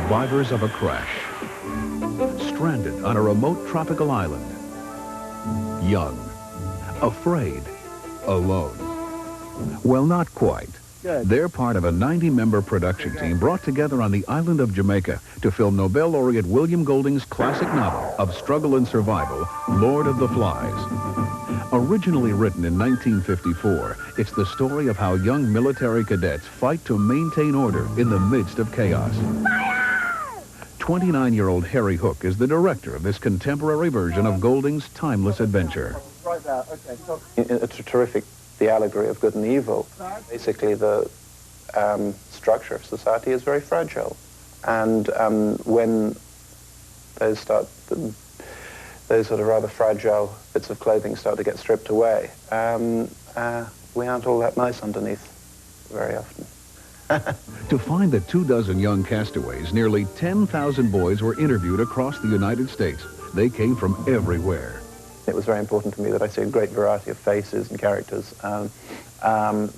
survivors of a crash. Stranded on a remote tropical island. Young, afraid, alone. Well, not quite. They're part of a 90-member production team brought together on the island of Jamaica to film Nobel laureate William Golding's classic novel of struggle and survival, Lord of the Flies. Originally written in 1954, it's the story of how young military cadets fight to maintain order in the midst of chaos. 29-year-old Harry Hook is the director of this contemporary version of Golding's timeless adventure. It's a terrific the allegory of good and evil. Basically, the structure of society is very fragile, and when those sort of rather fragile bits of clothing start to get stripped away, we aren't all that nice underneath very often. To find the 24 young castaways, nearly 10,000 boys were interviewed across the United States. They came from everywhere. It was very important to me that I see a great variety of faces and characters.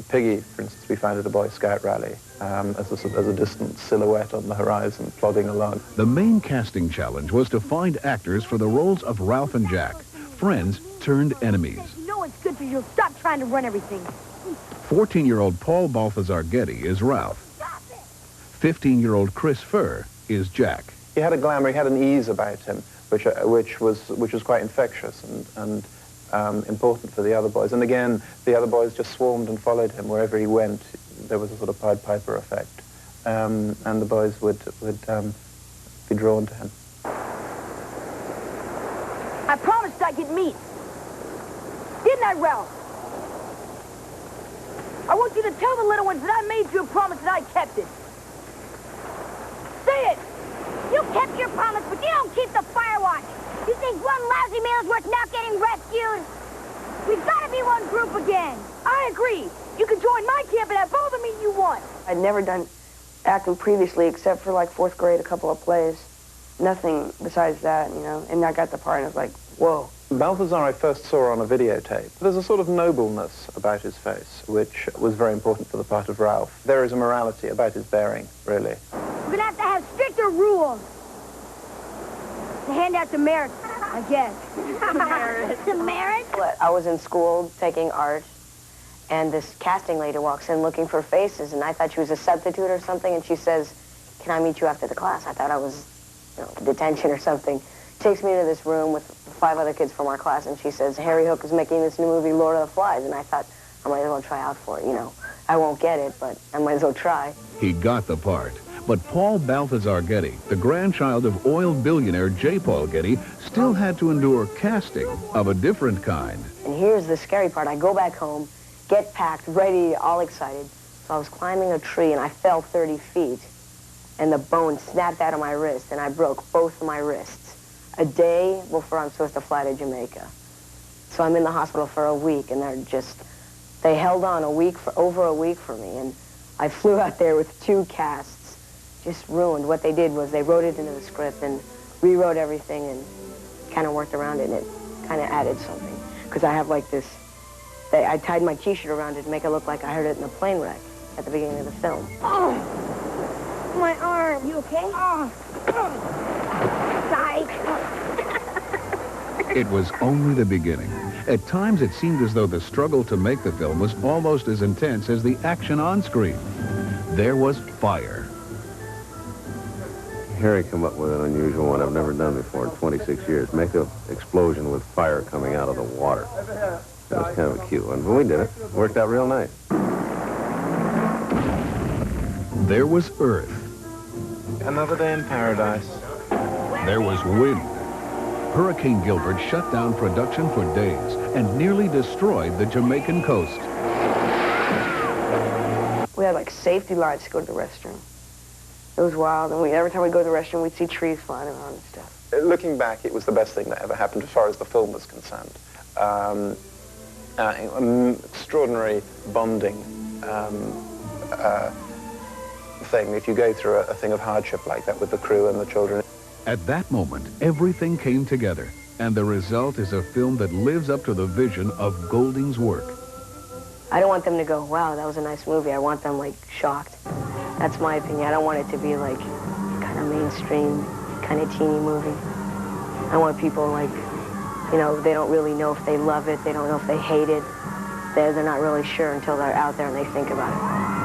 Piggy, for instance, we found at a Boy Scout rally as a distant silhouette on the horizon, plodding along. The main casting challenge was to find actors for the roles of Ralph and Jack, friends turned enemies. You know it's good for you. Stop trying to run everything. 14-year-old Paul Balthazar Getty is Ralph. 15-year-old Chris Furr is Jack. He had a glamour, he had an ease about him, which was quite infectious and important for the other boys. And again, the other boys just swarmed and followed him wherever he went. There was a sort of Pied Piper effect, and the boys would be drawn to him. I promised I'd get meat. Didn't I, Ralph? I want you to tell the little ones that I made you a promise and I kept it. Say it! You kept your promise, but you don't keep the fire watch. You think one lousy meal is worth not getting rescued? We've got to be one group again. I agree. You can join my camp and have all the meat you want. I'd never done acting previously except for like 4th grade, a couple of plays. Nothing besides that, you know. And I got the part and I was like, whoa. Balthazar I first saw on a videotape. There's a sort of nobleness about his face, which was very important for the part of Ralph. There is a morality about his bearing, really. We're going to have stricter rules. To hand out demerits, I guess. Demerits? Demerits? I was in school taking art, and this casting lady walks in looking for faces, and I thought she was a substitute or something, and she says, "Can I meet you after the class?" I thought I was, you know, detention or something. Takes me into this room with 5 other kids from our class, and she says, "Harry Hook is making this new movie, Lord of the Flies." And I thought, I might as well try out for it, you know. I won't get it, but I might as well try. He got the part. But Paul Balthazar Getty, the grandchild of oil billionaire J. Paul Getty, still had to endure casting of a different kind. And here's the scary part. I go back home, get packed, ready, all excited. So I was climbing a tree, and I fell 30 feet, and the bone snapped out of my wrist, and I broke both of my wrists a day before I'm supposed to fly to Jamaica. So I'm in the hospital for a week, and they held on over a week for me, and I flew out there with 2 casts. Just ruined. What they did was they wrote it into the script and rewrote everything and kind of worked around it, and it kind of added something. Because I have like this, I tied my T-shirt around it to make it look like I heard it in a plane wreck at the beginning of the film. Oh, my arm. You okay? Oh. Psych. It was only the beginning. At times, it seemed as though the struggle to make the film was almost as intense as the action on screen. There was fire. Harry came up with an unusual one I've never done before in 26 years. Make an explosion with fire coming out of the water. That was kind of a cute one, but we did it. Worked out real nice. There was earth. Another day in paradise. There was wind. Hurricane Gilbert shut down production for days and nearly destroyed the Jamaican coast. We had like safety lines to go to the restroom. It was wild, and every time we go to the restroom, we'd see trees flying around and stuff. Looking back, it was the best thing that ever happened as far as the film was concerned. Extraordinary bonding thing if you go through a thing of hardship like that with the crew and the children. At that moment, everything came together, and the result is a film that lives up to the vision of Golding's work. I don't want them to go, wow, that was a nice movie. I want them, like, shocked. That's my opinion. I don't want it to be, like, kind of mainstream kind of teeny movie. I want people like, you know, they don't really know if they love it, they don't know if they hate it. They're not really sure until they're out there and they think about it.